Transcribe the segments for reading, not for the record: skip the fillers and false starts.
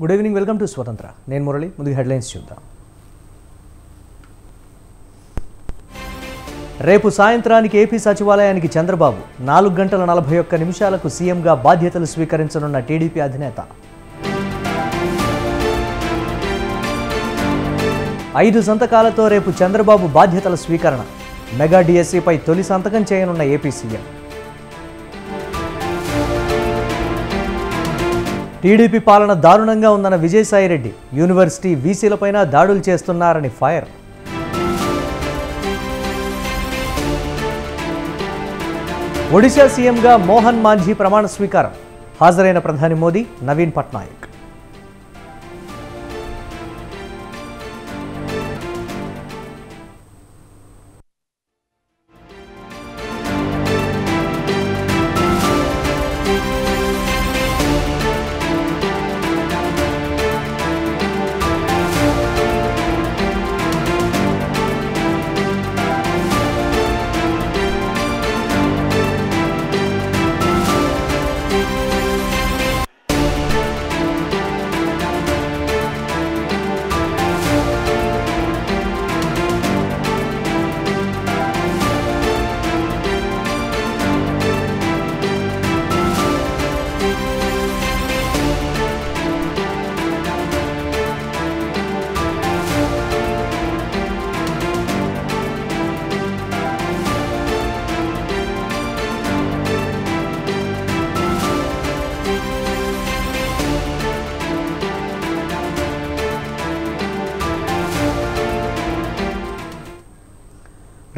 Good evening, welcome to స్వతంత్ర. నేను మురళి. ముందుగా హెడ్లైన్స్ చూద్దాం. రేపు సాయంత్రానికి ఏపీ సచివాలయానికి చంద్రబాబు 4 గంటల 41 నిమిషాలకు సీఎంగా బాధ్యతలు స్వీకరించనున్న టీడీపీ అధినేత. 5 సంతకాలతో రేపు చంద్రబాబు బాధ్యతల స్వీకరణ. మెగా డిఎస్సీపై తొలి సంతకం చేయనున్న ఏపీ సీఎం. టీడీపీ పాలన దారుణంగా ఉందన్న విజయసాయిరెడ్డి. యూనివర్సిటీ వీసీలపైన దాడులు చేస్తున్నారని ఫైర్. ఒడిశా సీఎంగా మోహన్ మాంఝీ ప్రమాణ స్వీకారం. హాజరైన ప్రధాని మోదీ, నవీన్ పట్నాయక్.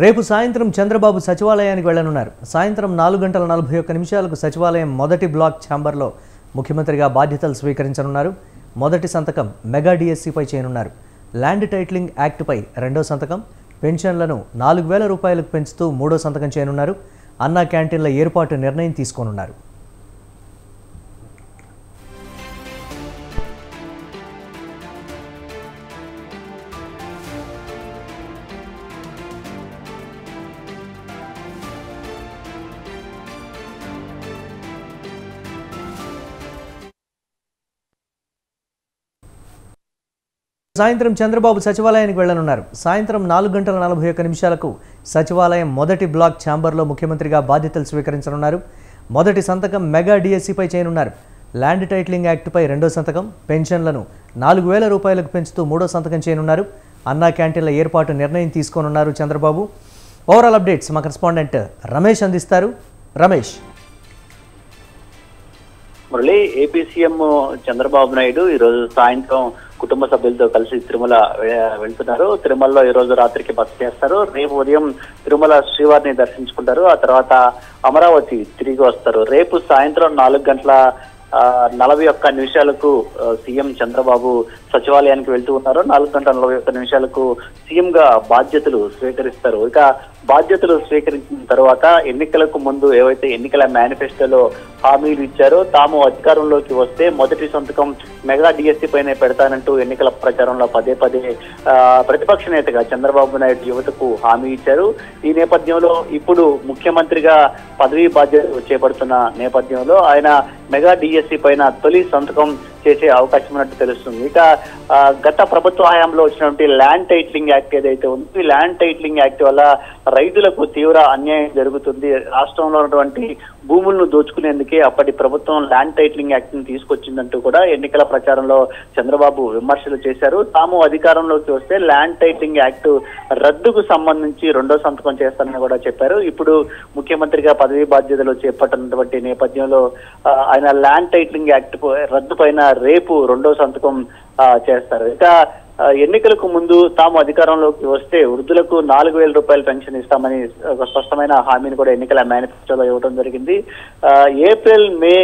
రేపు సాయంత్రం చంద్రబాబు సచివాలయానికి వెళ్లనున్నారు. సాయంత్రం 4 గంటల 41 నిమిషాలకు సచివాలయం మొదటి బ్లాక్ ఛాంబర్లో ముఖ్యమంత్రిగా బాధ్యతలు స్వీకరించనున్నారు. మొదటి సంతకం మెగా డిఎస్సీపై చేయనున్నారు. ల్యాండ్ టైటిలింగ్ యాక్ట్పై రెండో సంతకం, పెన్షన్లను 4,000 రూపాయలకు పెంచుతూ మూడో సంతకం చేయనున్నారు. అన్నా క్యాంటీన్ల ఏర్పాటు నిర్ణయం తీసుకోనున్నారు. సాయంత్రం చంద్రబాబు సచివాలయానికి వెళ్లనున్నారు. సాయంత్రం 4 గంటల 41 నిమిషాలకు సచివాలయం మొదటి బ్లాక్ ఛాంబర్లో ముఖ్యమంత్రిగా బాధ్యతలు స్వీకరించనున్నారు. మొదటి సంతకం మెగా డిఎస్సీపై చేయనున్నారు. ల్యాండ్ టైటిలింగ్ యాక్ట్పై రెండో సంతకం, పెన్షన్లను 4,000 రూపాయలకు పెంచుతూ మూడో సంతకం చేయనున్నారు. అన్నా క్యాంటీన్ల ఏర్పాటు నిర్ణయం తీసుకోనున్నారు చంద్రబాబు. ఓవరాల్ అప్డేట్స్ మా కరెస్పాండెంట్ రమేష్ అందిస్తారు. రమేష్. మురళి, ఏపీ సీఎం చంద్రబాబు నాయుడు ఈరోజు సాయంత్రం కుటుంబ సభ్యులతో కలిసి తిరుమల వెళ్తున్నారు. తిరుమలలో ఈ రోజు రాత్రికి బస చేస్తారు. రేపు ఉదయం తిరుమల శ్రీవారిని దర్శించుకుంటారు. ఆ తర్వాత అమరావతి తిరిగి వస్తారు. రేపు సాయంత్రం 4 గంటల 41 నిమిషాలకు సీఎం చంద్రబాబు సచివాలయానికి వెళ్తూ ఉన్నారు. 4 గంటల 41 నిమిషాలకు సీఎం గా బాధ్యతలు స్వీకరిస్తారు. ఇక బాధ్యతలు స్వీకరించిన తర్వాత ఎన్నికలకు ముందు ఏవైతే ఎన్నికల మేనిఫెస్టోలో హామీలు ఇచ్చారో, తాము అధికారంలోకి వస్తే మొదటి సంతకం మెగా డిఎస్సీ పైనే పెడతానంటూ ఎన్నికల ప్రచారంలో పదే ప్రతిపక్ష నేతగా చంద్రబాబు నాయుడు యువతకు హామీ ఇచ్చారు. ఈ నేపథ్యంలో ఇప్పుడు ముఖ్యమంత్రిగా పదవీ బాధ్యతలు చేపడుతున్న నేపథ్యంలో ఆయన మెగా డిఎస్సీ పైన తొలి సంతకం చేసే అవకాశం ఉన్నట్టు తెలుస్తుంది. ఇక గత ప్రభుత్వ హయాంలో వచ్చినటువంటి ల్యాండ్ టైటిలింగ్ యాక్ట్ ఏదైతే ఉంది, ఈ ల్యాండ్ టైటిలింగ్ యాక్ట్ వల్ల రైతులకు తీవ్ర అన్యాయం జరుగుతుంది. రాష్ట్రంలో ఉన్నటువంటి భూములను దోచుకునేందుకే అప్పటి ప్రభుత్వం ల్యాండ్ టైటిలింగ్ యాక్ట్ ని తీసుకొచ్చిందంటూ కూడా ఎన్నికల ప్రచారంలో చంద్రబాబు విమర్శలు చేశారు. తాము అధికారంలోకి వస్తే ల్యాండ్ టైటిలింగ్ యాక్ట్ రద్దుకు సంబంధించి రెండో సంతకం చేస్తానని కూడా చెప్పారు. ఇప్పుడు ముఖ్యమంత్రిగా పదవీ బాధ్యతలు చేపట్టినటువంటి నేపథ్యంలో ఆయన ల్యాండ్ టైటిలింగ్ యాక్ట్ రద్దు పైన రేపు రెండో సంతకం చేస్తారు. ఇక ఎన్నికలకు ముందు తాము అధికారంలోకి వస్తే వృద్ధులకు 4,000 రూపాయల పెన్షన్ ఇస్తామని ఒక స్పష్టమైన హామీని కూడా ఎన్నికల మేనిఫెస్టోలో ఇవ్వడం జరిగింది. ఏప్రిల్, మే,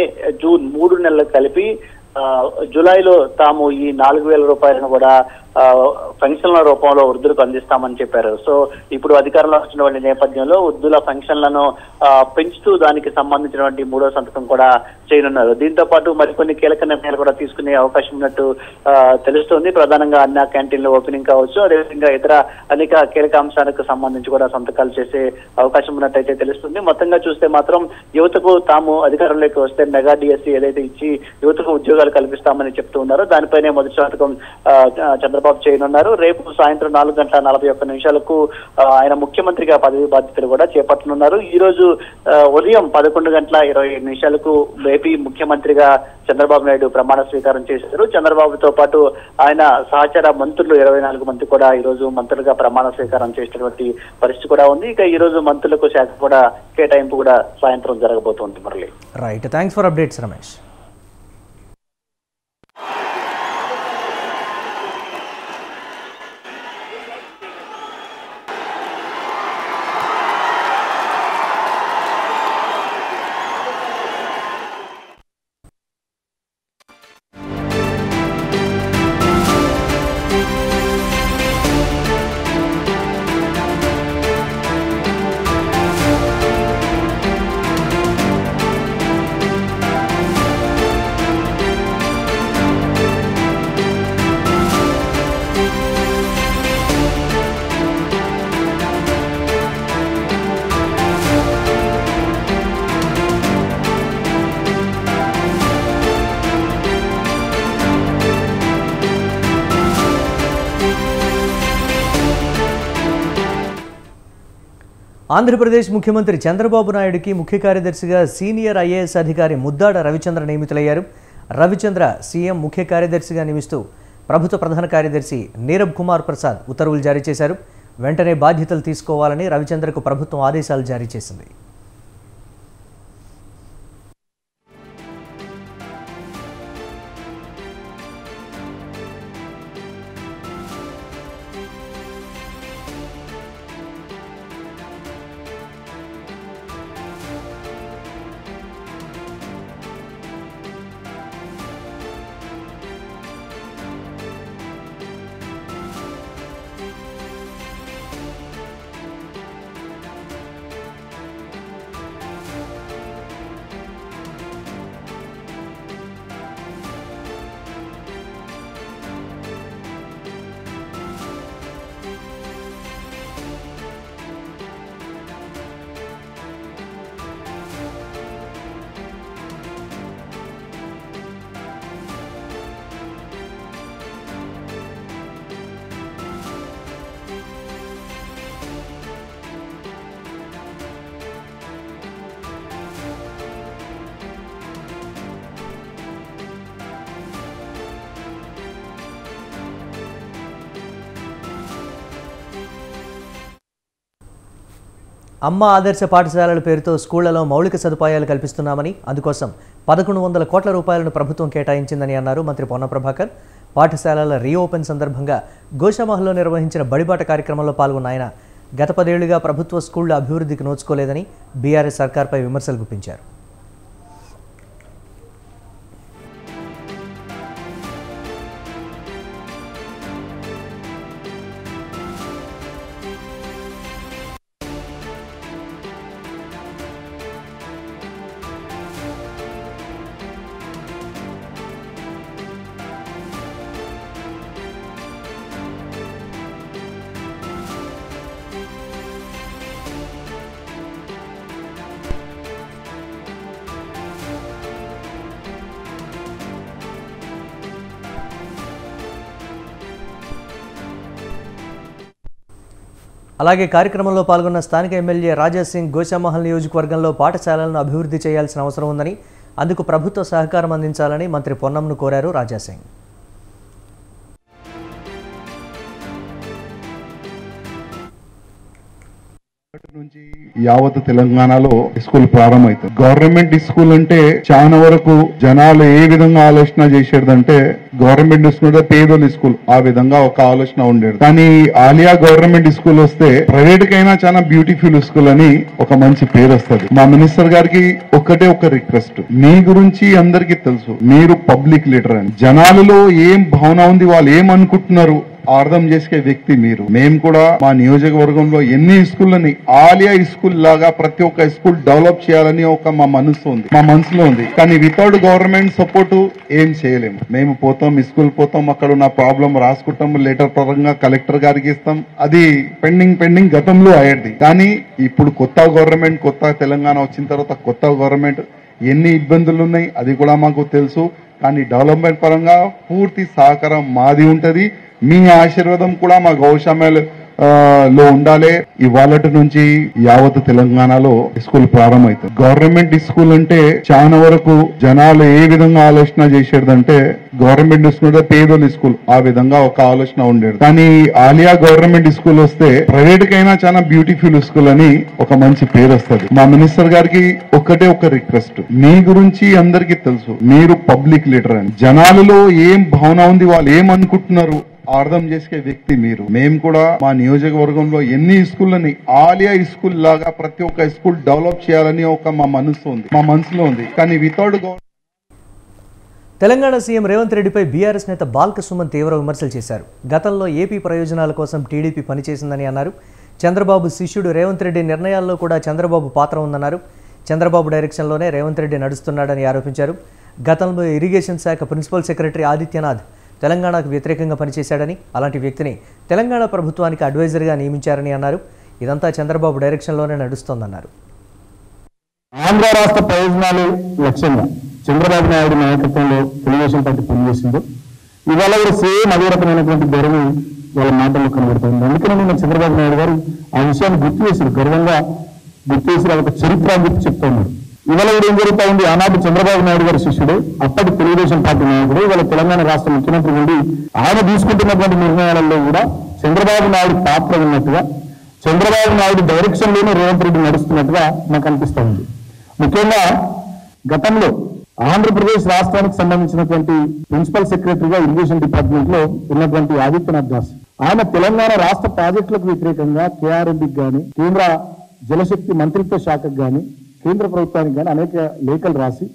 జూన్ 3 నెలలు కలిపి జూలైలో తాము ఈ 4,000 రూపాయలను కూడా పెన్షన్ల రూపంలో వృద్ధులకు అందిస్తామని చెప్పారు. సో ఇప్పుడు అధికారంలో వచ్చినటువంటి నేపథ్యంలో వృద్ధుల పెన్షన్లను పెంచుతూ దానికి సంబంధించినటువంటి 3వ సంతకం కూడా చేయనున్నారు. దీంతో పాటు మరికొన్ని కీలక నిర్ణయాలు కూడా తీసుకునే అవకాశం ఉన్నట్టు తెలుస్తోంది. ప్రధానంగా అన్నా క్యాంటీన్ల ఓపెనింగ్ కావచ్చు, అదేవిధంగా ఇతర అనేక కీలక అంశాలకు సంబంధించి కూడా సంతకాలు చేసే అవకాశం ఉన్నట్టయితే తెలుస్తుంది. మొత్తంగా చూస్తే మాత్రం యువతకు తాము అధికారంలోకి వస్తే మెగా డిఎస్సీ ఏదైతే ఇచ్చి యువతకు ఉద్యోగాలు కల్పిస్తామని చెప్తూ ఉన్నారో దానిపైనే మొదటి సంతకం చంద్రబాబు చేయనున్నారు. రేపు సాయంత్రం 4:41 ఆయన ముఖ్యమంత్రిగా పదవి బాధ్యతలు కూడా చేపట్టనున్నారు. ఈ రోజు ఉదయం 11:27 ఏపీ ముఖ్యమంత్రిగా చంద్రబాబు నాయుడు ప్రమాణ స్వీకారం చేశారు. చంద్రబాబుతో పాటు ఆయన సహచర మంత్రులు 24 మంది కూడా ఈ రోజు మంత్రులుగా ప్రమాణ స్వీకారం చేసినటువంటి పరిస్థితి కూడా ఉంది. ఇక ఈ రోజు మంత్రులకు శాఖ కూడా కేటాయింపు కూడా సాయంత్రం జరగబోతోంది. Murali, right, thanks for updates Ramesh. Andhra Pradesh ముఖ్యమంత్రి చంద్రబాబు నాయుడుకి ముఖ్య కార్యదర్శిగా సీనియర్ ఐఏఎస్ అధికారి ముద్దాడ రవిచంద్ర నియమితులయ్యారు. రవిచంద్ర సీఎం ముఖ్య కార్యదర్శిగా నియమిస్తూ ప్రభుత్వ ప్రధాన కార్యదర్శి నీరబ్ కుమార్ ప్రసాద్ ఉత్తర్వులు జారీ చేశారు. వెంటనే బాధ్యతలు తీసుకోవాలని రవిచంద్రకు ప్రభుత్వం ఆదేశాలు జారీ చేసింది. అమ్మ ఆదర్శ పాఠశాలల పేరుతో స్కూళ్లలో మౌలిక సదుపాయాలు కల్పిస్తున్నామని, అందుకోసం 1100 కోట్ల రూపాయలను ప్రభుత్వం కేటాయించిందని అన్నారు మంత్రి పొన్న ప్రభాకర్. పాఠశాలల రీఓపెన్ సందర్భంగా గోషామహల్లో నిర్వహించిన బడిబాట కార్యక్రమంలో పాల్గొన్న ఆయన గత 10 ఏళ్లుగా ప్రభుత్వ స్కూళ్ల అభివృద్ధికి నోచుకోలేదని బీఆర్ఎస్ సర్కార్పై విమర్శలు గుప్పించారు. అలాగే కార్యక్రమంలో పాల్గొన్న స్థానిక ఎమ్మెల్యే రాజాసింగ్ గోషామహల్ నియోజకవర్గంలో పాఠశాలలను అభివృద్ధి చేయాల్సిన అవసరం ఉందని, అందుకు ప్రభుత్వ సహకారం అందించాలని మంత్రి పొన్నంను కోరారు రాజాసింగ్. నుంచి యావత్ తెలంగాణలో స్కూల్ ప్రారంభమవుతుంది. గవర్నమెంట్ స్కూల్ అంటే చాలా వరకు జనాలు ఏ విధంగా ఆలోచన చేసేదంటే గవర్నమెంట్ స్కూల్ పేదోని స్కూల్ ఆ విధంగా ఒక ఆలోచన ఉండేది. కానీ ఆలియా గవర్నమెంట్ స్కూల్ వస్తే ప్రైవేట్ కైనా చాలా బ్యూటిఫుల్ స్కూల్ అని ఒక మంచి పేరు వస్తుంది. మా మినిస్టర్ గారికి ఒక్కటే ఒక రిక్వెస్ట్, మీ గురించి అందరికీ తెలుసు, మీరు పబ్లిక్ లీడర్ అని. జనాలలో ఏం భావన ఉంది, వాళ్ళు ఏం అనుకుంటున్నారు అర్థం చేసే వ్యక్తి మీరు. మేము కూడా మా నియోజకవర్గంలో ఎన్ని స్కూళ్ళని ఆలియా స్కూల్ లాగా ప్రతి ఒక్క స్కూల్ డెవలప్ చేయాలని ఒక మా మనసులో ఉంది. కానీ వితౌట్ గవర్నమెంట్ సపోర్ట్ ఏం చేయలేము. మేము పోతాం, స్కూల్ పోతాం, అక్కడ ఉన్న ప్రాబ్లం రాసుకుంటాం, లెటర్ పరంగా కలెక్టర్ గారికి ఇస్తాం. అది పెండింగ్ గతంలో అయ్యేది. కానీ ఇప్పుడు కొత్త గవర్నమెంట్, కొత్త తెలంగాణ వచ్చిన తర్వాత కొత్త గవర్నమెంట్ ఎన్ని ఇబ్బందులు ఉన్నాయి అది కూడా మాకు తెలుసు. కానీ డెవలప్మెంట్ పరంగా పూర్తి సహకారం మాది ఉంటది. మీ ఆశీర్వాదం కూడా మా గౌశామ్యాలు లో ఉండాలి. ఇవాళ నుంచి యావత్ తెలంగాణలో స్కూల్ ప్రారంభమవుతుంది. గవర్నమెంట్ స్కూల్ అంటే చాలా వరకు జనాలు ఏ విధంగా ఆలోచన చేసేదంటే గవర్నమెంట్ స్కూల్ పేదోని స్కూల్ ఆ విధంగా ఒక ఆలోచన ఉండేది. కానీ ఆలియా గవర్నమెంట్ స్కూల్ వస్తే ప్రైవేట్ కైనా చాలా బ్యూటిఫుల్ స్కూల్ అని ఒక మంచి పేరు వస్తుంది. మా మినిస్టర్ గారికి ఒకటే ఒక రిక్వెస్ట్, మీ గురించి అందరికీ తెలుసు, మీరు పబ్లిక్ లీడర్ అని. జనాలలో ఏం భావన ఉంది, వాళ్ళు ఏమనుకుంటున్నారు అర్థం చేసే వ్యక్తి మీరు. మేము కూడా మా నియోజకవర్గంలో ఎన్ని స్కూళ్ళని ఆలియా స్కూల్ లాగా ప్రతి ఒక్క స్కూల్ డెవలప్ చేయాలని ఒక మా మనసులో ఉంది. కానీ వితౌట్ తెలంగాణ సీఎం రేవంత్ రెడ్డిపై బీఆర్ఎస్ నేత బాల్క సుమన్ తీవ్ర విమర్శలు చేశారు. గతంలో ఏపీ ప్రయోజనాల కోసం టీడీపీ పనిచేసిందని అన్నారు. చంద్రబాబు శిష్యుడు రేవంత్ రెడ్డి నిర్ణయాల్లో కూడా చంద్రబాబు పాత్ర ఉందన్నారు. చంద్రబాబు డైరెక్షన్లోనే రేవంత్ రెడ్డి నడుస్తున్నాడని ఆరోపించారు. గతంలో ఇరిగేషన్ శాఖ ప్రిన్సిపల్ సెక్రటరీ ఆదిత్యనాథ్ తెలంగాణకు వ్యతిరేకంగా పనిచేశాడని, అలాంటి వ్యక్తిని తెలంగాణ ప్రభుత్వానికి అడ్వైజర్గా నియమించారని అన్నారు. ఇదంతా చంద్రబాబు డైరెక్షన్లోనే నడుస్తోందన్నారు. ఆంధ్ర రాష్ట్ర ప్రయోజనాలు లక్ష్యంగా చంద్రబాబు నాయుడు నాయకత్వంలో తెలుగుదేశం పార్టీ పనిచేసిందో ఇవాళ కూడా సేమ్ అదే రకమైనటువంటి గౌరవం వాళ్ళ మాటల్లో కనబడుతుంది. అందుకనే నిన్న చంద్రబాబు నాయుడు గారు ఆ విషయాన్ని గుర్తు చేశారు, గర్వంగా గుర్తు చేసి ఒక చరిత్ర అని చెప్పి చెప్తా ఉన్నారు. ఇవాళ కూడా ఏం జరుగుతా ఉంది, ఆనాటి చంద్రబాబు నాయుడు గారి శిష్యుడు, అప్పటి తెలుగుదేశం పార్టీ నాయకుడు, ఇవాళ తెలంగాణ రాష్ట్ర ముఖ్యమంత్రి నుండి ఆయన తీసుకుంటున్నటువంటి నిర్ణయాలలో కూడా చంద్రబాబు నాయుడు పాత్ర ఉన్నట్టుగా, చంద్రబాబు నాయుడు డైరెక్షన్ లోనే రేవంత్ రెడ్డి నడుస్తున్నట్టుగా నాకు అనిపిస్తా ఉంది. ముఖ్యంగా గతంలో ఆంధ్రప్రదేశ్ రాష్ట్రానికి సంబంధించినటువంటి ప్రిన్సిపల్ సెక్రటరీగా ఇరిగేషన్ డిపార్ట్మెంట్ లో ఉన్నటువంటి ఆదిత్యనాథ్ దాస్, ఆయన తెలంగాణ రాష్ట్ర ప్రాజెక్టులకు వ్యతిరేకంగా కేఆర్ఎంబికి గాని, కేంద్ర జలశక్తి మంత్రిత్వ శాఖకు గాని, కేంద్ర ప్రభుత్వానికి కానీ అనేక లేఖలు రాసి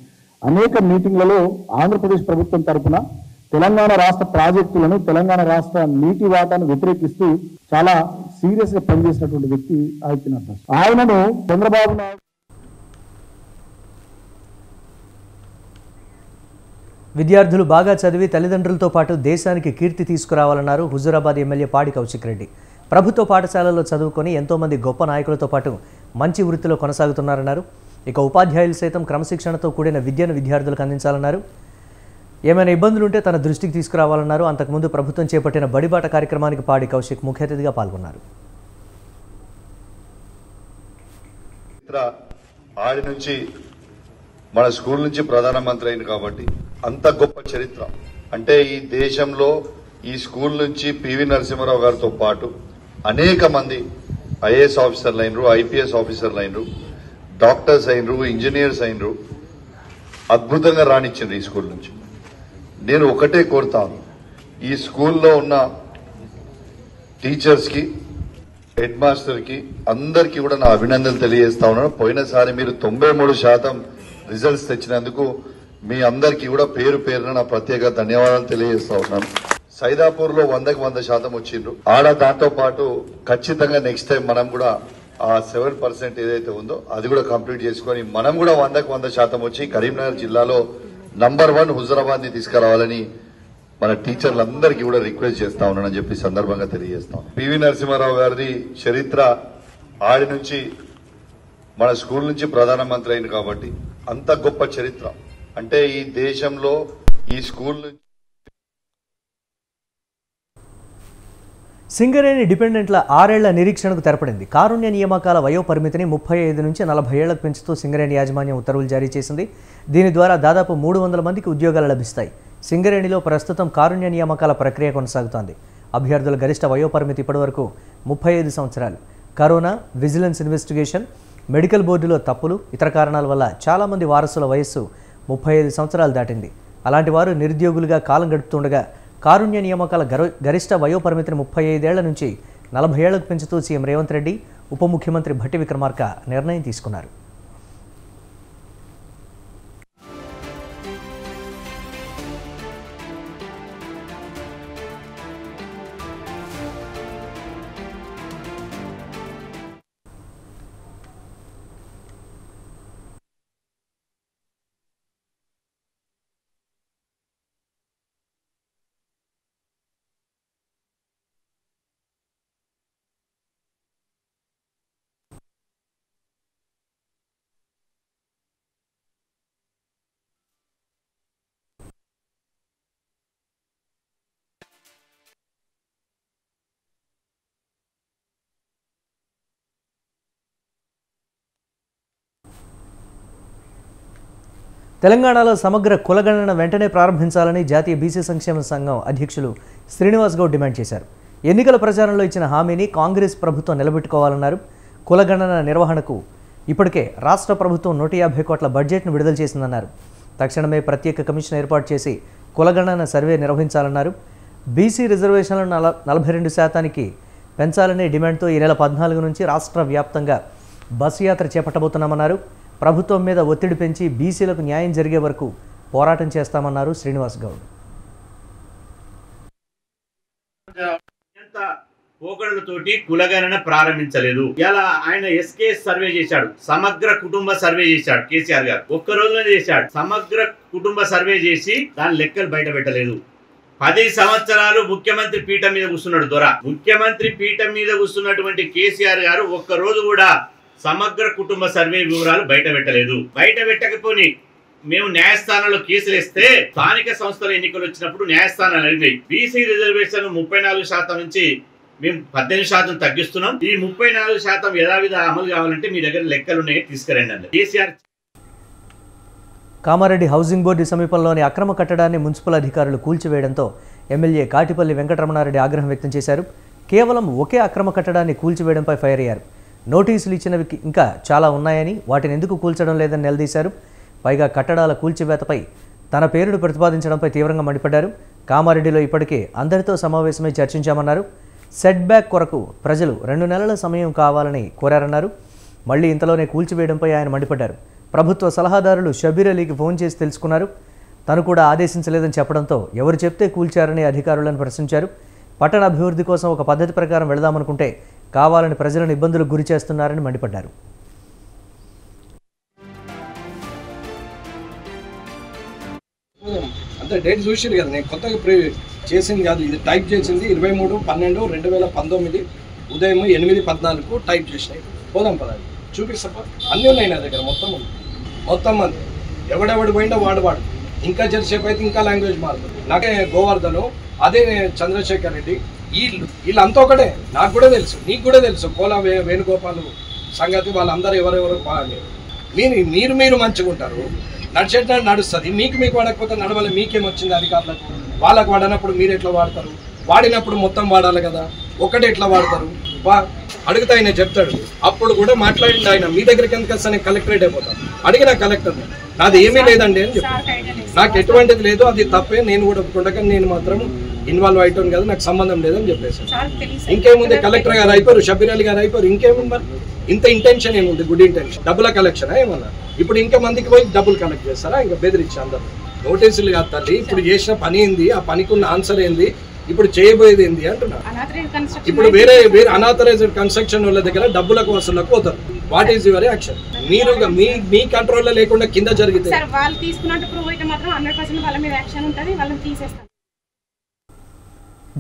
అనేక మీటింగ్లలో ఆంధ్రప్రదేశ్ ప్రభుత్వం తరఫున తెలంగాణ రాష్ట్ర ప్రాజెక్టులను, తెలంగాణ రాష్ట్ర నీటి వాటాను వ్యతిరేకిస్తూ చాలా సీరియస్ గా పనిచేసినటువంటి వ్యక్తి ఆదిత్యనాథ్ దాస్. ఆయనను చంద్రబాబు నాయుడు విద్యార్థులు బాగా చదివి తల్లిదండ్రులతో పాటు దేశానికి కీర్తి తీసుకురావాలన్నారు హుజూరాబాద్ ఎమ్మెల్యే పాడి కౌశిక్ రెడ్డి. ప్రభుత్వ పాఠశాలల్లో చదువుకొని ఎంతోమంది గొప్ప నాయకులతో పాటు మంచి వృత్తిలో కొనసాగుతున్నారన్నారు. ఇక ఉపాధ్యాయులు సైతం క్రమశిక్షణతో కూడిన విద్యను విద్యార్థులకు అందించాలన్నారు. ఏమైనా ఇబ్బందులుంటే తన దృష్టికి తీసుకురావాలన్నారు. అంతకుముందు ప్రభుత్వం చేపట్టిన బడిబాట కార్యక్రమానికి పాడి కౌశిక్ ముఖ్య అతిథిగా పాల్గొన్నారు. ఆడి నుంచి మన స్కూల్ నుంచి ప్రధానమంత్రి అయింది కాబట్టి అంత గొప్ప చరిత్ర. అంటే ఈ దేశంలో ఈ స్కూల్ నుంచి పివి నరసింహారావు గారితో పాటు అనేక మంది ఐఏఎస్ ఆఫీసర్లు అయినరు, ఐపీఎస్ ఆఫీసర్లు అయినరు, డాక్టర్స్ అయినరు, ఇంజనీర్స్ అయినరు, అద్భుతంగా రాణించిండ్రు ఈ స్కూల్ నుంచి. నేను ఒకటే కోరుతాను, ఈ స్కూల్లో ఉన్న టీచర్స్ కి, హెడ్ మాస్టర్ కి అందరికీ కూడా నా అభినందనలు తెలియజేస్తా ఉన్నాను. పోయినసారి మీరు 93% రిజల్ట్స్ తెచ్చినందుకు మీ అందరికీ కూడా పేరు పేరున నా ప్రత్యేక ధన్యవాదాలు తెలియజేస్తా ఉన్నాను. సైదాపూర్ లో 100కి 100% వచ్చిండ్రు. ఆడ దాంతో పాటు ఖచ్చితంగా నెక్స్ట్ టైం మనం కూడా ఆ 7% ఏదైతే ఉందో అది కూడా కంప్లీట్ చేసుకొని మనం కూడా 100కి 100% వచ్చి కరీంనగర్ జిల్లాలో నంబర్ 1 హుజూరాబాద్ ని తీసుకురావాలని మన టీచర్లందరికీ కూడా రిక్వెస్ట్ చేస్తా ఉన్నానని చెప్పి సందర్భంగా తెలియజేస్తాం. పివి నరసింహారావు గారిది చరిత్ర ఆడి నుంచి మన స్కూల్ నుంచి ప్రధానమంత్రి అయింది కాబట్టి అంత గొప్ప చరిత్ర. అంటే ఈ దేశంలో ఈ స్కూల్ నుంచి సింగరేణి డిపెండెంట్ల 6 ఏళ్ల నిరీక్షణకు తెరపడింది. కారుణ్య నియామకాల వయో పరిమితిని 35 నుంచి 40 ఏళ్లకు పెంచుతూ సింగరేణి యాజమాన్యం ఉత్తర్వులు జారీ చేసింది. దీని ద్వారా దాదాపు 300 మందికి ఉద్యోగాలు లభిస్తాయి. సింగరేణిలో ప్రస్తుతం కారుణ్య నియామకాల ప్రక్రియ కొనసాగుతోంది. అభ్యర్థుల గరిష్ట వయో పరిమితి ఇప్పటివరకు 35 సంవత్సరాలు. కరోనా, విజిలెన్స్ ఇన్వెస్టిగేషన్, మెడికల్ బోర్డులో తప్పులు, ఇతర కారణాల వల్ల చాలామంది వారసుల వయస్సు 35 సంవత్సరాలు దాటింది. అలాంటి వారు నిరుద్యోగులుగా కాలం గడుపుతుండగా కారుణ్య నియామకాల గరిష్ట వయో పరిమితిని 35 ఏళ్ల నుంచి 40 ఏళ్లకు పెంచుతూ సీఎం రేవంత్ రెడ్డి, ఉప ముఖ్యమంత్రి భట్టి విక్రమార్క నిర్ణయం తీసుకున్నారు. తెలంగాణలో సమగ్ర కులగణన వెంటనే ప్రారంభించాలని జాతీయ బీసీ సంక్షేమ సంఘం అధ్యక్షులు శ్రీనివాస్ గౌడ్ డిమాండ్ చేశారు. ఎన్నికల ప్రచారంలో ఇచ్చిన హామీని కాంగ్రెస్ ప్రభుత్వం నిలబెట్టుకోవాలన్నారు. కులగణన నిర్వహణకు ఇప్పటికే రాష్ట్ర ప్రభుత్వం 150 కోట్ల బడ్జెట్ను విడుదల చేసిందన్నారు. తక్షణమే ప్రత్యేక కమిషన్ ఏర్పాటు చేసి కులగణన సర్వే నిర్వహించాలన్నారు. బీసీ రిజర్వేషన్లను 42% పెంచాలనే డిమాండ్తో ఈ నెల 14 నుంచి రాష్ట్ర వ్యాప్తంగా బస్సు యాత్ర చేపట్టబోతున్నామన్నారు. ప్రభుత్వం మీద ఒత్తిడి పెంచి బీసీలకు న్యాయం జరిగే వరకు పోరాటం చేస్తామన్నారు శ్రీనివాస్ గౌడ్. పోకడలతోటి కులగణన ప్రారంభించలేదు. ఇలా ఆయన ఎస్కేఎస్ సర్వే చేశాడు, సమగ్ర కుటుంబ సర్వే చేశాడు. కేసీఆర్ గారు ఒక్క రోజులోనే చేశాడు. సమగ్ర కుటుంబ సర్వే చేసి దాని లెక్కలు బయట పెట్టలేదు. 10 సంవత్సరాలు ముఖ్యమంత్రి పీఠం మీద కూర్చున్నాడు దొర. ముఖ్యమంత్రి పీఠం మీద కూర్చున్నటువంటి కేసీఆర్ గారు ఒక్క రోజు కూడా సమగ్ర కుటుంబ సర్వే వివరాలు బయట పెట్టలేదు. బయట పెట్టకపోని మేము న్యాయస్థానంలో కేసులు వేస్తే స్థానిక సంస్థల ఎన్నికలు వచ్చినప్పుడు న్యాయస్థానాలు అడిగాయి. బీసీ రిజర్వేషన్ 34% నుంచి మేము 18% తగ్గిస్తున్నాం. ఈ 34% యథావిధ అమలు కావాలంటే మీ దగ్గర లెక్కలు ఉన్నాయి, తీసుకురండి అన్నారు కేసీఆర్. కామారెడ్డి హౌసింగ్ బోర్డు సమీపంలోని అక్రమ కట్టడాన్ని మున్సిపల్ అధికారులు కూల్చివేయడంతో ఎమ్మెల్యే కాటిపల్లి వెంకటరమణారెడ్డి ఆగ్రహం వ్యక్తం చేశారు. కేవలం ఒకే అక్రమ కట్టడాన్ని కూల్చివేయడంపై ఫైర్ అయ్యారు. నోటీసులు ఇచ్చినవి ఇంకా చాలా ఉన్నాయని, వాటిని ఎందుకు కూల్చడం లేదని నిలదీశారు. పైగా కట్టడాల కూల్చివేతపై తన పేరును ప్రతిపాదించడంపై తీవ్రంగా మండిపడ్డారు. కామారెడ్డిలో ఇప్పటికే అందరితో సమావేశమై చర్చించామన్నారు. సెట్ బ్యాక్ కొరకు ప్రజలు 2 నెలల సమయం కావాలని కోరారన్నారు. మళ్లీ ఇంతలోనే కూల్చివేయడంపై ఆయన మండిపడ్డారు. ప్రభుత్వ సలహాదారులు షబీర్ అలీకి ఫోన్ చేసి తెలుసుకున్నారు. తను కూడా ఆదేశించలేదని చెప్పడంతో ఎవరు చెప్తే కూల్చారని అధికారులను ప్రశ్నించారు. పట్టణ అభివృద్ధి కోసం ఒక పద్ధతి ప్రకారం వెళదామనుకుంటే కావాలని ప్రజలను ఇబ్బందులకు గురి చేస్తున్నారని మండిపడ్డారు. అంతే డేట్ చూసిరు కదా, నేను కొత్తగా చేసింది కాదు, ఇది టైప్ చేసింది 23/12/2019 ఉదయం 8:14 టైప్ చేసినాయి. పోదాం పదాలు చూపిస్తా, అన్నీ ఉన్నాయి నా దగ్గర, మొత్తం అంది. ఎవడెవడు పోయిండో వాడు ఇంకా జరిసేపు అయితే ఇంకా లాంగ్వేజ్ మారుతుంది. నాకే గోవర్ధను, అదే చంద్రశేఖర్ రెడ్డి, వీళ్ళంతా ఒకటే. నాకు కూడా తెలుసు, నీకు కూడా తెలుసు. కోలా వేణుగోపాల్ సంగతి, వాళ్ళందరూ ఎవరెవరు మీరు మంచిగా ఉంటారు, నడిచేట నడుస్తుంది. మీకు వాడకపోతే నడవాలి. మీకేమొచ్చింది అధికారులకు? వాళ్ళకు వాడనప్పుడు మీరు ఎట్లా వాడతారు? వాడినప్పుడు మొత్తం వాడాలి కదా, ఒకటే ఎట్లా వాడతారు? అడిగితే ఆయన చెప్తాడు. అప్పుడు కూడా మాట్లాడింది ఆయన, మీ దగ్గరికి ఎందుకు వస్తా, నేను కలెక్టరేట్ అయిపోతాను. అడిగిన కలెక్టర్ నాది ఏమీ లేదండి అని చెప్పి, నాకు ఎటువంటిది లేదు, అది తప్పే, నేను కూడా ఒప్పుకుంటా, నేను మాత్రం ఇన్వాల్వ్ అయిపోయాను కదా, నాకు సంబంధం లేదని చెప్పేసి. ఇంకేముంది, కలెక్టర్ గారు అయిపోయారు, షబీర్ అలీ గారు అయిపోయారు, ఇంకేముంది మరి? ఇంత ఇంటెన్షన్ ఏముంది? Good intention. డబ్బుల కలెక్షన్ ఏమన్నా? ఇప్పుడు ఇంకా మందికి పోయి డబ్బులు కలెక్ట్ చేస్తారా? ఇంకా బెదిరించి అందరూ నోటీసులు కాదు తల్లి. ఇప్పుడు చేసిన పని ఏంది, ఆ పనికి ఉన్న ఆన్సర్ ఏంది, ఇప్పుడు చేయబోయేది ఏంది అంటున్నా. ఇప్పుడు వేరే అనాథరైజ్డ్ కన్స్ట్రక్షన్ వాళ్ళ దగ్గర డబ్బులకు వసూళ్ళకు పోతారు. What is your action? మీరు మీ కంట్రోల్లో లేకుండా కింద జరిగితే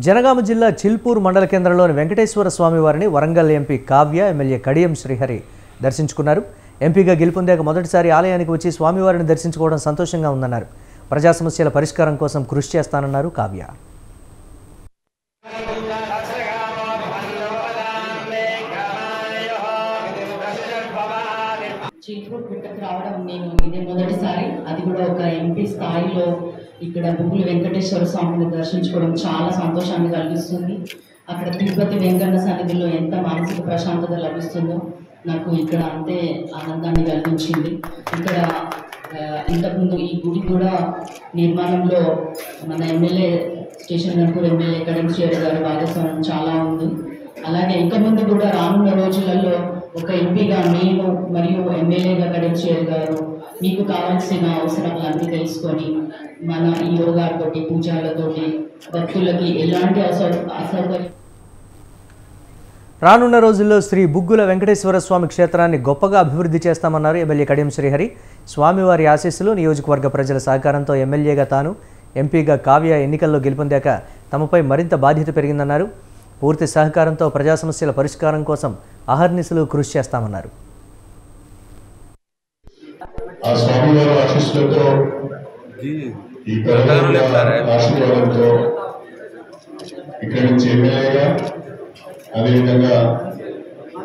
జనగామ జిల్లా చిల్పూర్ మండల కేంద్రంలోని వెంకటేశ్వర స్వామి వారిని వరంగల్ ఎంపీ కావ్య, ఎమ్మెల్యే కడియం శ్రీహరి దర్శించుకున్నారు. ఎంపీగా గెలుపొందాక మొదటిసారి ఆలయానికి వచ్చి స్వామివారిని దర్శించుకోవడం సంతోషంగా ఉందన్నారు. ప్రజా సమస్యల పరిష్కారం కోసం కృషి చేస్తానన్నారు కావ్య. చిల్పూర్ పుట్టకు రావడం నేను ఇదే మొదటిసారి, అది కూడా ఒక ఎంపీ స్థాయిలో ఇక్కడ బుగ్గుల వెంకటేశ్వర స్వామిని దర్శించుకోవడం చాలా సంతోషాన్ని కలిగిస్తుంది. అక్కడ తిరుపతి వెంకన్న సన్నిధిలో ఎంత మానసిక ప్రశాంతత లభిస్తుందో నాకు ఇక్కడ అంతే ఆనందాన్ని కలిగించింది. ఇక్కడ ఇంతకుముందు ఈ గుడి కూడా నిర్మాణంలో మన MLA station Ghanpur MLA Kadiyam Srihari గారి భాగస్వామ్యం చాలా ఉంది. అలాగే ఇక ముందు కూడా రానున్న రోజులలో ఒక ఎంపీగా నేను మరియు ఎమ్మెల్యేగా కడియం శ్రీహరి గారు మీకు కావాల్సిన అవసరాలన్నీ తెలుసుకొని మన ఈ యోగాలతోటి పూజలతోటి భక్తులకి ఎలాంటి అసౌకర్యం. రానున్న రోజుల్లో శ్రీ బుగ్గుల వెంకటేశ్వర స్వామి క్షేత్రాన్ని గొప్పగా అభివృద్ధి చేస్తామన్నారు ఎమ్మెల్యే కడియం శ్రీహరి. స్వామివారి ఆశీస్సులు, నియోజకవర్గ ప్రజల సహకారంతో ఎమ్మెల్యేగా తాను, ఎంపీగా కావ్య ఎన్నికల్లో గెలుపొందాక తమపై మరింత బాధ్యత పెరిగిందన్నారు. పూర్తి సహకారంతో ప్రజా సమస్యల పరిష్కారం కోసం అహర్నిశలు కృషి చేస్తామన్నారు. అదేవిధంగా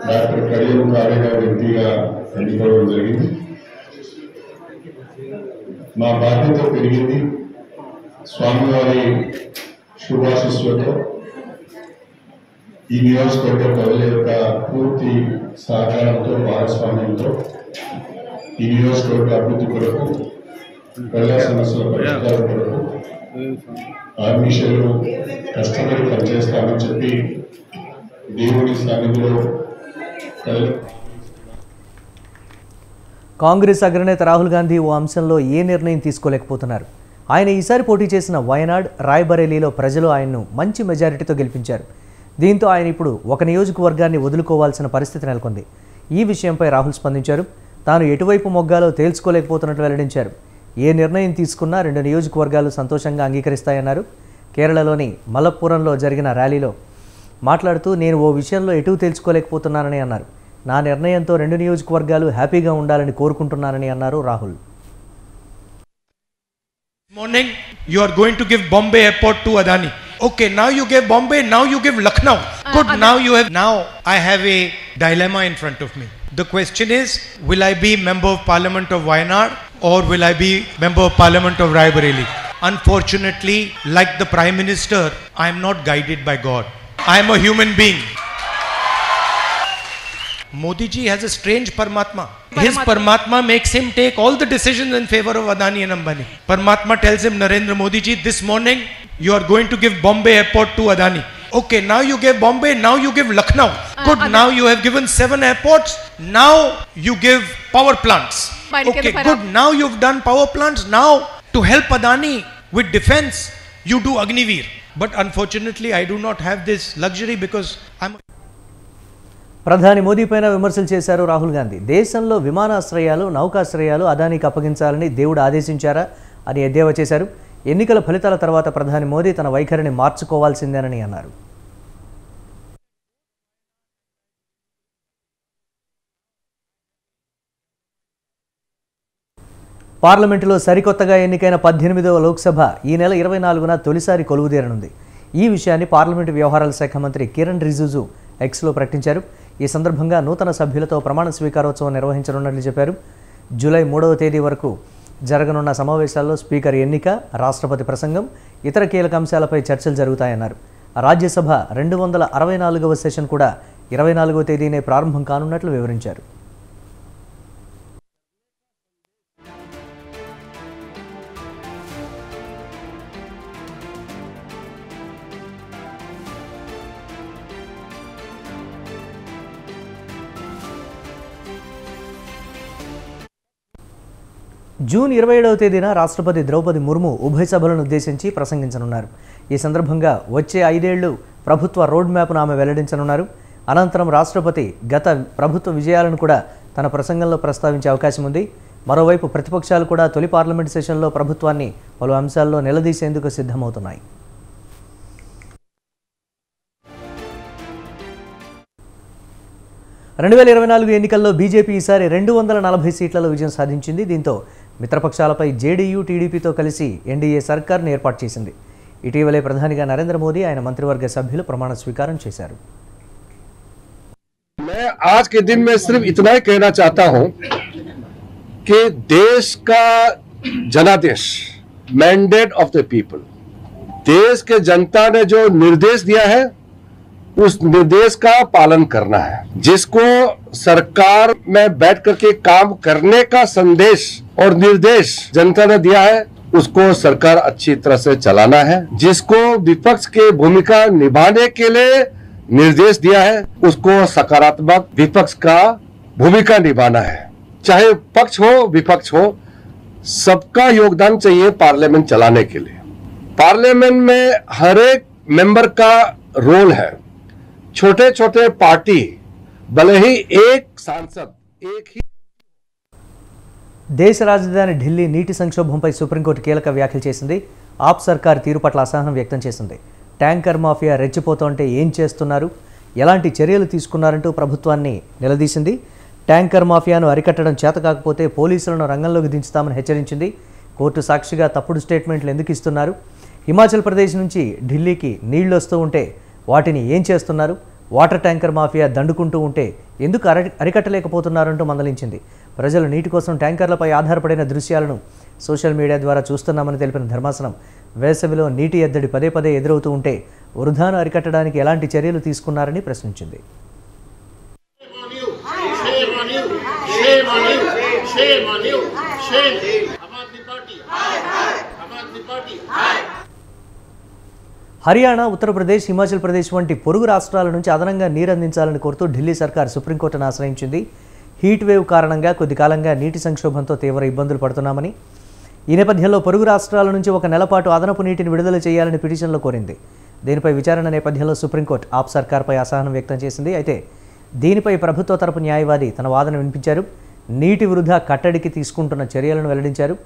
డాక్టర్ కడియం కావ్య గారి ఎంపీగా ఎన్నుకోవడం జరిగింది. మా బాధ్యత పెరిగింది. స్వామివారి శుభాశీస్సులతో ఈ నియోజకవర్గ ప్రజల యొక్క పూర్తి సహకారంతో భాగస్వామ్యంతో ఈ నియోజకవర్గ అభివృద్ధి కొరకు ప్రజా సమస్యల పరిష్కారం కొరకు ఆర్మీషలు కష్టపడి పనిచేస్తామని చెప్పి దేవుడి సన్నిధిలో కాంగ్రెస్ అగ్రనేత రాహుల్ గాంధీ ఓ అంశంలో ఏ నిర్ణయం తీసుకోలేకపోతున్నారు. ఆయన ఈసారి పోటీ చేసిన వయనాడ్, రాయ్బరేలీలో ప్రజలు ఆయన్ను మంచి మెజారిటీతో గెలిపించారు. దీంతో ఆయన ఇప్పుడు ఒక నియోజకవర్గాన్ని వదులుకోవాల్సిన పరిస్థితి నెలకొంది. ఈ విషయంపై రాహుల్ స్పందించారు. తాను ఎటువైపు మొగ్గాలో తేల్చుకోలేకపోతున్నట్టు వెల్లడించారు. ఏ నిర్ణయం తీసుకున్నా 2 నియోజకవర్గాలు సంతోషంగా అంగీకరిస్తాయన్నారు. కేరళలోని మలప్పురంలో జరిగిన ర్యాలీలో మాట్లాడుతూ నేను ఓ విషయంలో ఎటు తేల్చుకోలేకపోతున్నానని అన్నారు. నా నిర్ణయంతో 2 నియోజకవర్గాలు హ్యాపీగా ఉండాలని కోరుకుంటున్నానని అన్నారు Rahul. Morning, you are going to give Bombay airport to Adani. Okay, now you gave Bombay, now you give Lucknow. Good, now I have a dilemma in front of me. The question is, will I be member of parliament of Wayanad or will I be member of parliament of Raebareli? Unfortunately, like the Prime Minister, I am not guided by God. I am a human being. Modi ji has a strange Paramatma. His Paramatma makes him take all the decisions in favor of Adani and Ambani. Paramatma tells him, Narendra Modi ji, this morning you are going to give Bombay airport to Adani. Okay, now you gave Bombay, now you give Lucknow. Good, now you have given 7 airports, now you give power plants. Okay, good, now you've done power plants, now to help Adani with defense, you do Agniveer. But unfortunately, I do not have this luxury because I'm... ప్రధాని మోదీ పైన విమర్శలు చేశారు రాహుల్ గాంధీ. దేశంలో విమానాశ్రయాలు, నౌకాశ్రయాలు అదానికి అప్పగించాలని దేవుడు ఆదేశించారా అని ఎద్దేవా చేశారు. ఎన్నికల ఫలితాల తర్వాత ప్రధాని మోదీ తన వైఖరిని మార్చుకోవాల్సిందేనని అన్నారు. పార్లమెంటులో సరికొత్తగా ఎన్నికైన 18వ లోక్సభ ఈ నెల 24న తొలిసారి కొలువుదీరనుంది. ఈ విషయాన్ని పార్లమెంటు వ్యవహారాల శాఖ మంత్రి కిరణ్ రిజిజు ఎక్స్లో ప్రకటించారు. ఈ సందర్భంగా నూతన సభ్యులతో ప్రమాణ స్వీకారోత్సవం నిర్వహించనున్నట్లు చెప్పారు. జూలై 3వ తేదీ వరకు జరగనున్న సమావేశాల్లో స్పీకర్ ఎన్నిక, రాష్ట్రపతి ప్రసంగం, ఇతర కీలక అంశాలపై చర్చలు జరుగుతాయన్నారు. రాజ్యసభ 264వ సెషన్ కూడా 24వ తేదీనే ప్రారంభం కానున్నట్లు వివరించారు. జూన్ 27వ తేదీన రాష్ట్రపతి ద్రౌపది ముర్ము ఉభయ సభలను ఉద్దేశించి ప్రసంగించనున్నారు. ఈ సందర్భంగా వచ్చే 5 ఏళ్లు ప్రభుత్వ రోడ్ మ్యాప్ను ఆమె వెల్లడించనున్నారు. అనంతరం రాష్ట్రపతి గత ప్రభుత్వ విజయాలను కూడా తన ప్రసంగంలో ప్రస్తావించే అవకాశం ఉంది. మరోవైపు ప్రతిపక్షాలు కూడా తొలి పార్లమెంట్ సెషన్లో ప్రభుత్వాన్ని పలు అంశాల్లో నిలదీసేందుకు సిద్ధమవుతున్నాయి. రెండు 2024 ఎన్నికల్లో బీజేపీ ఈసారి 240 సీట్లలో విజయం సాధించింది. దీంతో మిత్రపక్షాలపై జేడీయూ, టీడీపీతో కలిసి ఎన్డీఏ సర్కార్ను ఏర్పాటు చేసింది. ఇటీవలే ప్రధానిగా నరేంద్ర మోదీ, ఆయన మంత్రివర్గ సభ్యులు ప్రమాణ స్వీకారం చేశారు. मैं आज के दिन में सिर्फ इतना ही कहना चाहता हूं कि देश का जनादेश, मैंडेट ऑफ द पीपल, देश के जनता ने जो निर्देश दिया है उस निर्देश का पालन करना है. जिसको सरकार में बैठ करके काम करने का संदेश और निर्देश जनता ने दिया है उसको सरकार अच्छी तरह से चलाना है. जिसको विपक्ष की भूमिका निभाने के लिए निर्देश दिया है उसको सकारात्मक विपक्ष का भूमिका निभाना है. चाहे पक्ष हो विपक्ष हो, सबका योगदान चाहिए पार्लियामेंट चलाने के लिए. पार्लियामेंट में हर एक मेंबर का रोल है. छोटे छोटे पार्टी भले ही एक सांसद एक ही. దేశ రాజధాని ఢిల్లీ నీటి సంక్షోభంపై సుప్రీంకోర్టు కీలక వ్యాఖ్యలు చేసింది. ఆప్ సర్కార్ తీరు పట్ల అసహనం వ్యక్తం చేసింది. ట్యాంకర్ మాఫియా రెచ్చిపోతుంటే ఏం చేస్తున్నారు, ఎలాంటి చర్యలు తీసుకున్నారంటూ ప్రభుత్వాన్ని నిలదీసింది. ట్యాంకర్ మాఫియాను అరికట్టడం చేత కాకపోతే పోలీసులను రంగంలోకి దించుతామని హెచ్చరించింది. కోర్టు సాక్షిగా తప్పుడు స్టేట్మెంట్లు ఎందుకు ఇస్తున్నారు, హిమాచల్ ప్రదేశ్ నుంచి ఢిల్లీకి నీళ్లు వస్తూ ఉంటే వాటిని ఏం చేస్తున్నారు, వాటర్ ట్యాంకర్ మాఫియా దండుకుంటూ ఉంటే ఎందుకు అరికట్టలేకపోతున్నారంటూ మందలించింది. ప్రజలు నీటి కోసం ట్యాంకర్లపై ఆధారపడిన దృశ్యాలను సోషల్ మీడియా ద్వారా చూస్తున్నామని తెలిపిన ధర్మాసనం వేసవిలో నీటి ఎద్దడి పదే పదే ఎదురవుతూ ఉంటే వృధాను అరికట్టడానికి ఎలాంటి చర్యలు తీసుకున్నారని ప్రశ్నించింది. హర్యానా, ఉత్తరప్రదేశ్, హిమాచల్ ప్రదేశ్ వంటి పొరుగు రాష్ట్రాల నుంచి అదనంగా నీరు అందించాలని కోరుతూ ఢిల్లీ సర్కార్ సుప్రీంకోర్టును ఆశ్రయించింది. హీట్ వేవ్ కారణంగా కొద్ది కాలంగా నీటి సంక్షోభంతో తీవ్ర ఇబ్బందులు పడుతున్నామని, ఈ నేపథ్యంలో పొరుగు రాష్ట్రాల నుంచి ఒక నెల పాటు అదనపు నీటిని విడుదల చేయాలని పిటిషన్లో కోరింది. దీనిపై విచారణ నేపథ్యంలో సుప్రీంకోర్టు ఆప్ సర్కార్పై అసహనం వ్యక్తం చేసింది. అయితే దీనిపై ప్రభుత్వ తరపు న్యాయవాది తన వాదన వినిపించారు. నీటి వృధా కట్టడికి తీసుకుంటున్న చర్యలను వెల్లడించారు.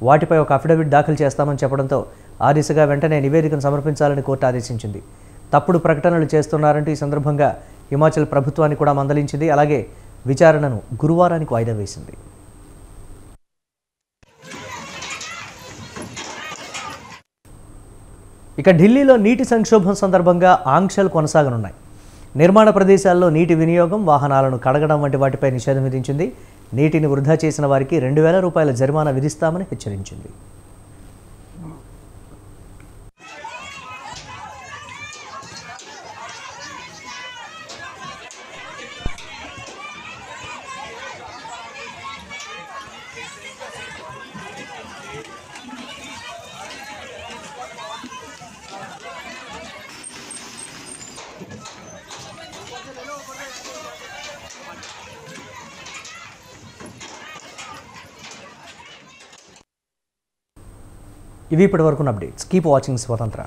వాటిపై ఒక అఫిడవిట్ దాఖలు చేస్తామని చెప్పడంతో ఆ దిశగా వెంటనే నివేదికను సమర్పించాలని కోర్టు ఆదేశించింది. తప్పుడు ప్రకటనలు చేస్తున్నారంటూ ఈ సందర్భంగా హిమాచల్ ప్రభుత్వాన్ని కూడా మందలించింది. అలాగే విచారణను గురువారానికి వాయిదా వేసింది. ఇక ఢిల్లీలో నీటి సంక్షోభం సందర్భంగా ఆంక్షలు కొనసాగనున్నాయి. నిర్మాణ ప్రదేశాల్లో నీటి వినియోగం, వాహనాలను కడగడం వంటి వాటిపై నిషేధం విధించింది. నీటిని వృధా చేసిన వారికి 2000 రూపాయల జరిమానా విధిస్తామని హెచ్చరించింది. ఇవి ఇప్పటివరకు అప్డేట్స్. కీప్ వాచింగ్ స్వతంత్ర.